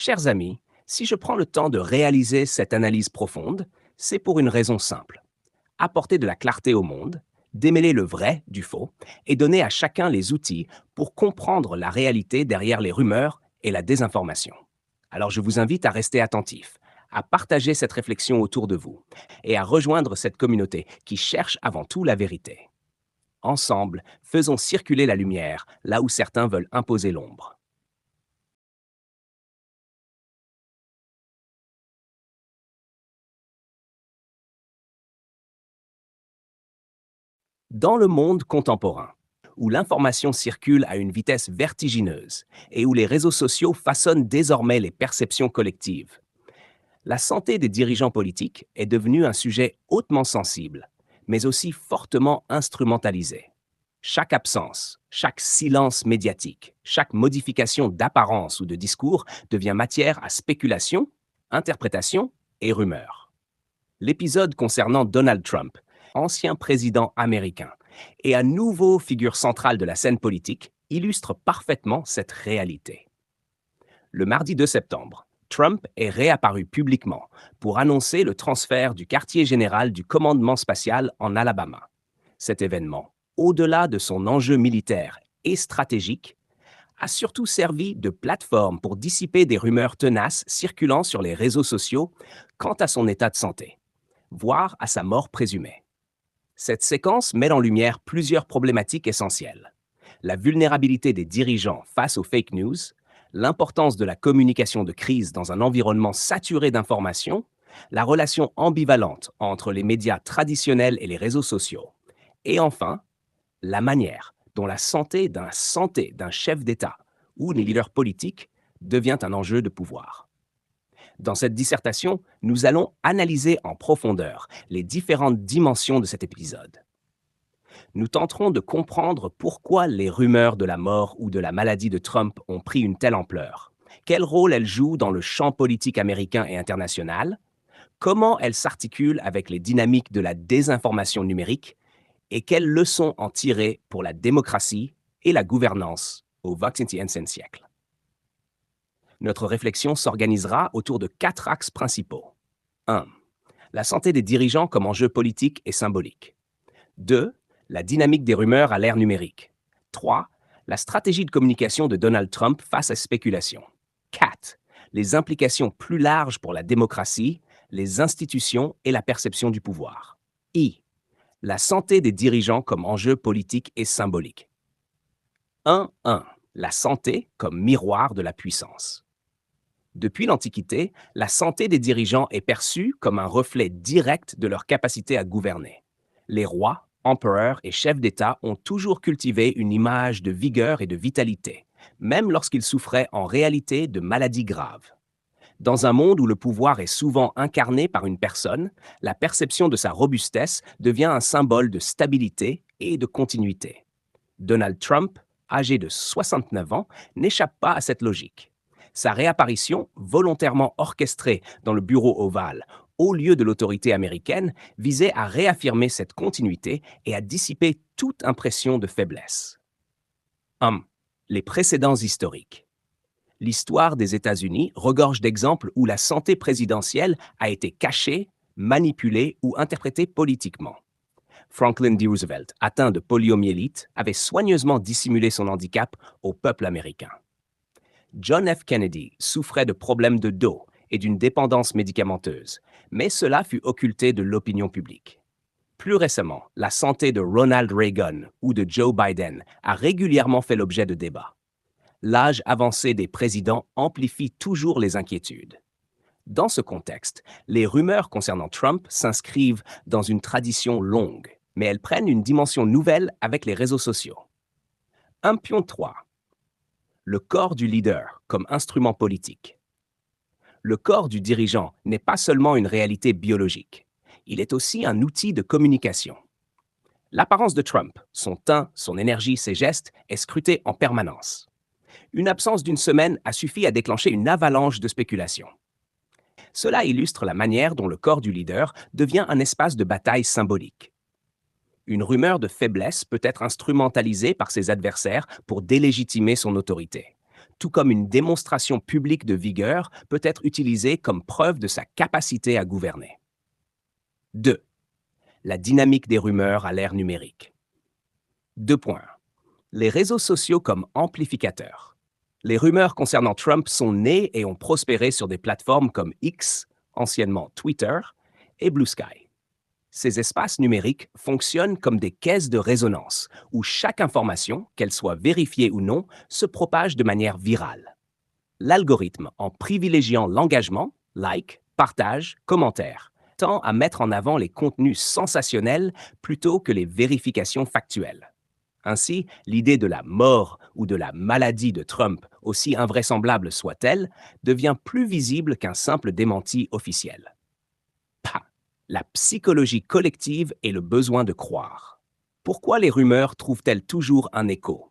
Chers amis, si je prends le temps de réaliser cette analyse profonde, c'est pour une raison simple. Apporter de la clarté au monde, démêler le vrai du faux et donner à chacun les outils pour comprendre la réalité derrière les rumeurs et la désinformation. Alors je vous invite à rester attentif, à partager cette réflexion autour de vous et à rejoindre cette communauté qui cherche avant tout la vérité. Ensemble, faisons circuler la lumière là où certains veulent imposer l'ombre. Dans le monde contemporain, où l'information circule à une vitesse vertigineuse et où les réseaux sociaux façonnent désormais les perceptions collectives, la santé des dirigeants politiques est devenue un sujet hautement sensible, mais aussi fortement instrumentalisé. Chaque absence, chaque silence médiatique, chaque modification d'apparence ou de discours devient matière à spéculation, interprétation et rumeurs. L'épisode concernant Donald Trump, ancien président américain, et à nouveau figure centrale de la scène politique, illustre parfaitement cette réalité. Le mardi 2 septembre, Trump est réapparu publiquement pour annoncer le transfert du quartier général du commandement spatial en Alabama. Cet événement, au-delà de son enjeu militaire et stratégique, a surtout servi de plateforme pour dissiper des rumeurs tenaces circulant sur les réseaux sociaux quant à son état de santé, voire à sa mort présumée. Cette séquence met en lumière plusieurs problématiques essentielles. La vulnérabilité des dirigeants face aux fake news, l'importance de la communication de crise dans un environnement saturé d'informations, la relation ambivalente entre les médias traditionnels et les réseaux sociaux, et enfin, la manière dont la santé d'un chef d'État ou des leaders politiques devient un enjeu de pouvoir. Dans cette dissertation, nous allons analyser en profondeur les différentes dimensions de cet épisode. Nous tenterons de comprendre pourquoi les rumeurs de la mort ou de la maladie de Trump ont pris une telle ampleur, quel rôle elles jouent dans le champ politique américain et international, comment elles s'articulent avec les dynamiques de la désinformation numérique et quelles leçons en tirer pour la démocratie et la gouvernance au XXIe siècle. Notre réflexion s'organisera autour de 4 axes principaux. 1. La santé des dirigeants comme enjeu politique et symbolique. 2. La dynamique des rumeurs à l'ère numérique. 3. La stratégie de communication de Donald Trump face à spéculation. 4. Les implications plus larges pour la démocratie, les institutions et la perception du pouvoir. I. La santé des dirigeants comme enjeu politique et symbolique. 1.1. La santé comme miroir de la puissance. Depuis l'Antiquité, la santé des dirigeants est perçue comme un reflet direct de leur capacité à gouverner. Les rois, empereurs et chefs d'État ont toujours cultivé une image de vigueur et de vitalité, même lorsqu'ils souffraient en réalité de maladies graves. Dans un monde où le pouvoir est souvent incarné par une personne, la perception de sa robustesse devient un symbole de stabilité et de continuité. Donald Trump, âgé de 69 ans, n'échappe pas à cette logique. Sa réapparition, volontairement orchestrée dans le bureau ovale, au lieu de l'autorité américaine, visait à réaffirmer cette continuité et à dissiper toute impression de faiblesse. 1. Les précédents historiques. L'histoire des États-Unis regorge d'exemples où la santé présidentielle a été cachée, manipulée ou interprétée politiquement. Franklin D. Roosevelt, atteint de poliomyélite, avait soigneusement dissimulé son handicap au peuple américain. John F. Kennedy souffrait de problèmes de dos et d'une dépendance médicamenteuse, mais cela fut occulté de l'opinion publique. Plus récemment, la santé de Ronald Reagan ou de Joe Biden a régulièrement fait l'objet de débats. L'âge avancé des présidents amplifie toujours les inquiétudes. Dans ce contexte, les rumeurs concernant Trump s'inscrivent dans une tradition longue, mais elles prennent une dimension nouvelle avec les réseaux sociaux. 1.3. Le corps du leader comme instrument politique. Le corps du dirigeant n'est pas seulement une réalité biologique, il est aussi un outil de communication. L'apparence de Trump, son teint, son énergie, ses gestes, est scrutée en permanence. Une absence d'une semaine a suffi à déclencher une avalanche de spéculations. Cela illustre la manière dont le corps du leader devient un espace de bataille symbolique. Une rumeur de faiblesse peut être instrumentalisée par ses adversaires pour délégitimer son autorité, tout comme une démonstration publique de vigueur peut être utilisée comme preuve de sa capacité à gouverner. 2. La dynamique des rumeurs à l'ère numérique. 2 points. Les réseaux sociaux comme amplificateurs. Les rumeurs concernant Trump sont nées et ont prospéré sur des plateformes comme X, anciennement Twitter, et Blue Sky. Ces espaces numériques fonctionnent comme des caisses de résonance, où chaque information, qu'elle soit vérifiée ou non, se propage de manière virale. L'algorithme, en privilégiant l'engagement, like, partage, commentaire, tend à mettre en avant les contenus sensationnels plutôt que les vérifications factuelles. Ainsi, l'idée de la mort ou de la maladie de Trump, aussi invraisemblable soit-elle, devient plus visible qu'un simple démenti officiel. La psychologie collective et le besoin de croire. Pourquoi les rumeurs trouvent-elles toujours un écho?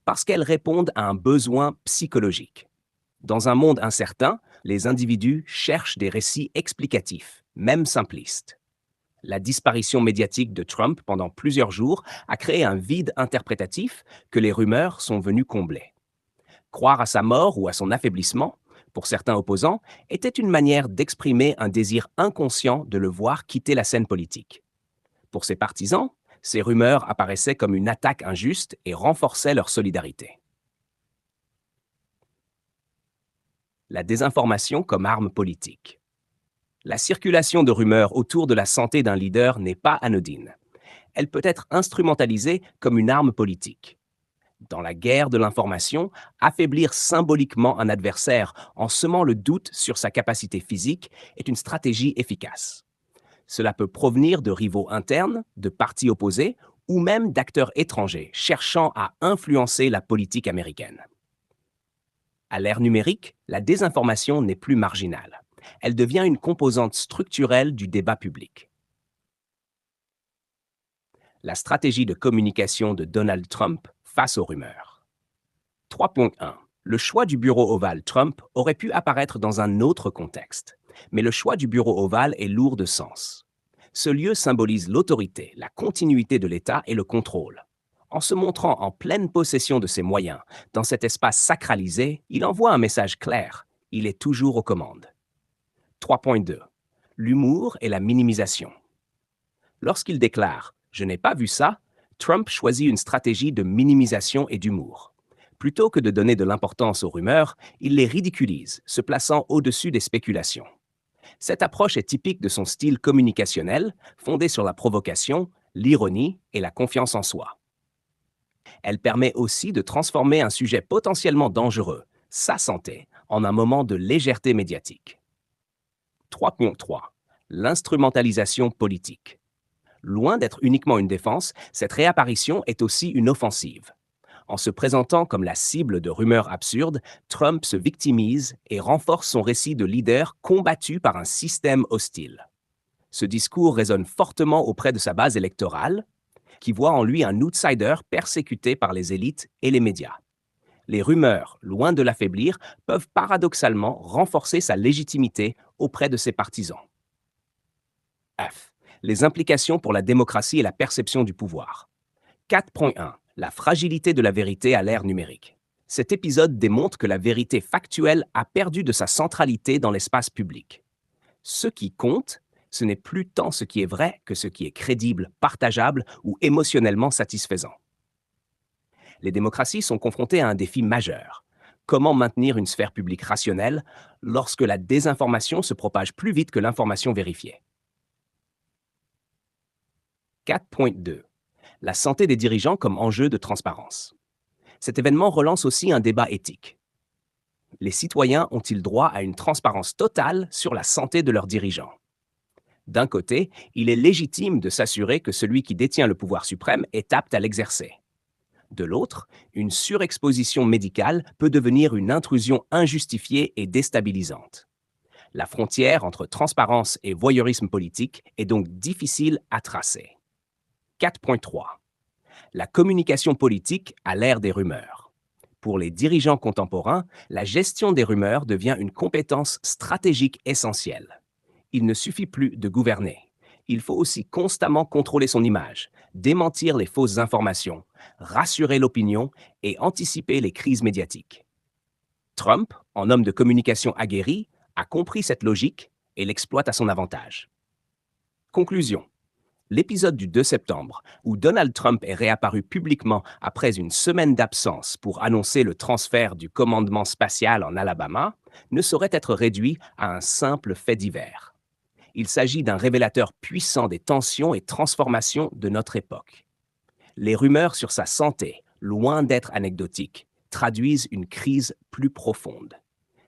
Parce qu'elles répondent à un besoin psychologique. Dans un monde incertain, les individus cherchent des récits explicatifs, même simplistes. La disparition médiatique de Trump pendant plusieurs jours a créé un vide interprétatif que les rumeurs sont venues combler. Croire à sa mort ou à son affaiblissement, pour certains opposants, était une manière d'exprimer un désir inconscient de le voir quitter la scène politique. Pour ses partisans, ces rumeurs apparaissaient comme une attaque injuste et renforçaient leur solidarité. La désinformation comme arme politique. La circulation de rumeurs autour de la santé d'un leader n'est pas anodine. Elle peut être instrumentalisée comme une arme politique. Dans la guerre de l'information, affaiblir symboliquement un adversaire en semant le doute sur sa capacité physique est une stratégie efficace. Cela peut provenir de rivaux internes, de partis opposés ou même d'acteurs étrangers cherchant à influencer la politique américaine. À l'ère numérique, la désinformation n'est plus marginale. Elle devient une composante structurelle du débat public. La stratégie de communication de Donald Trump face aux rumeurs. 3.1. Le choix du bureau ovale Trump aurait pu apparaître dans un autre contexte, mais le choix du bureau ovale est lourd de sens. Ce lieu symbolise l'autorité, la continuité de l'État et le contrôle. En se montrant en pleine possession de ses moyens, dans cet espace sacralisé, il envoie un message clair, il est toujours aux commandes. 3.2. L'humour et la minimisation. Lorsqu'il déclare « Je n'ai pas vu ça », Trump choisit une stratégie de minimisation et d'humour. Plutôt que de donner de l'importance aux rumeurs, il les ridiculise, se plaçant au-dessus des spéculations. Cette approche est typique de son style communicationnel, fondé sur la provocation, l'ironie et la confiance en soi. Elle permet aussi de transformer un sujet potentiellement dangereux, sa santé, en un moment de légèreté médiatique. 3.3. L'instrumentalisation politique. Loin d'être uniquement une défense, cette réapparition est aussi une offensive. En se présentant comme la cible de rumeurs absurdes, Trump se victimise et renforce son récit de leader combattu par un système hostile. Ce discours résonne fortement auprès de sa base électorale, qui voit en lui un outsider persécuté par les élites et les médias. Les rumeurs, loin de l'affaiblir, peuvent paradoxalement renforcer sa légitimité auprès de ses partisans. F. Les implications pour la démocratie et la perception du pouvoir. 4.1. La fragilité de la vérité à l'ère numérique. Cet épisode démontre que la vérité factuelle a perdu de sa centralité dans l'espace public. Ce qui compte, ce n'est plus tant ce qui est vrai que ce qui est crédible, partageable ou émotionnellement satisfaisant. Les démocraties sont confrontées à un défi majeur. Comment maintenir une sphère publique rationnelle lorsque la désinformation se propage plus vite que l'information vérifiée? 4.2. La santé des dirigeants comme enjeu de transparence. Cet événement relance aussi un débat éthique. Les citoyens ont-ils droit à une transparence totale sur la santé de leurs dirigeants? D'un côté, il est légitime de s'assurer que celui qui détient le pouvoir suprême est apte à l'exercer. De l'autre, une surexposition médicale peut devenir une intrusion injustifiée et déstabilisante. La frontière entre transparence et voyeurisme politique est donc difficile à tracer. 4.3. La communication politique à l'ère des rumeurs. Pour les dirigeants contemporains, la gestion des rumeurs devient une compétence stratégique essentielle. Il ne suffit plus de gouverner. Il faut aussi constamment contrôler son image, démentir les fausses informations, rassurer l'opinion et anticiper les crises médiatiques. Trump, en homme de communication aguerri, a compris cette logique et l'exploite à son avantage. Conclusion. L'épisode du 2 septembre, où Donald Trump est réapparu publiquement après une semaine d'absence pour annoncer le transfert du commandement spatial en Alabama, ne saurait être réduit à un simple fait divers. Il s'agit d'un révélateur puissant des tensions et transformations de notre époque. Les rumeurs sur sa santé, loin d'être anecdotiques, traduisent une crise plus profonde,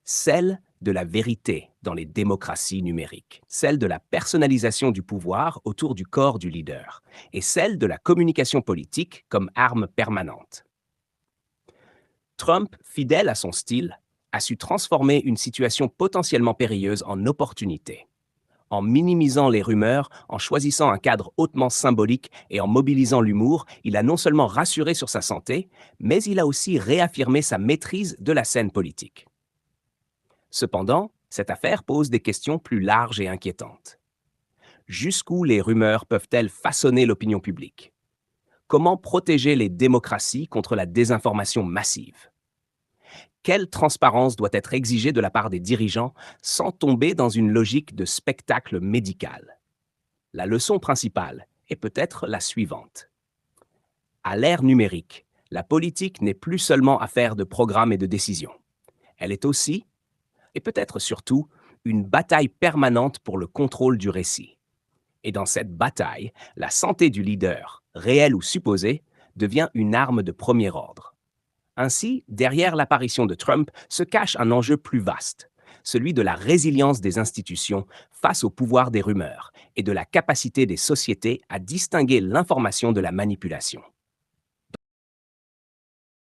celle de la vérité dans les démocraties numériques, celle de la personnalisation du pouvoir autour du corps du leader, et celle de la communication politique comme arme permanente. Trump, fidèle à son style, a su transformer une situation potentiellement périlleuse en opportunité. En minimisant les rumeurs, en choisissant un cadre hautement symbolique et en mobilisant l'humour, il a non seulement rassuré sur sa santé, mais il a aussi réaffirmé sa maîtrise de la scène politique. Cependant, cette affaire pose des questions plus larges et inquiétantes. Jusqu'où les rumeurs peuvent-elles façonner l'opinion publique? Comment protéger les démocraties contre la désinformation massive? Quelle transparence doit être exigée de la part des dirigeants sans tomber dans une logique de spectacle médical? La leçon principale est peut-être la suivante. À l'ère numérique, la politique n'est plus seulement affaire de programmes et de décisions. Elle est aussi, et peut-être surtout, une bataille permanente pour le contrôle du récit. Et dans cette bataille, la santé du leader, réelle ou supposée, devient une arme de premier ordre. Ainsi, derrière l'apparition de Trump se cache un enjeu plus vaste, celui de la résilience des institutions face au pouvoir des rumeurs et de la capacité des sociétés à distinguer l'information de la manipulation.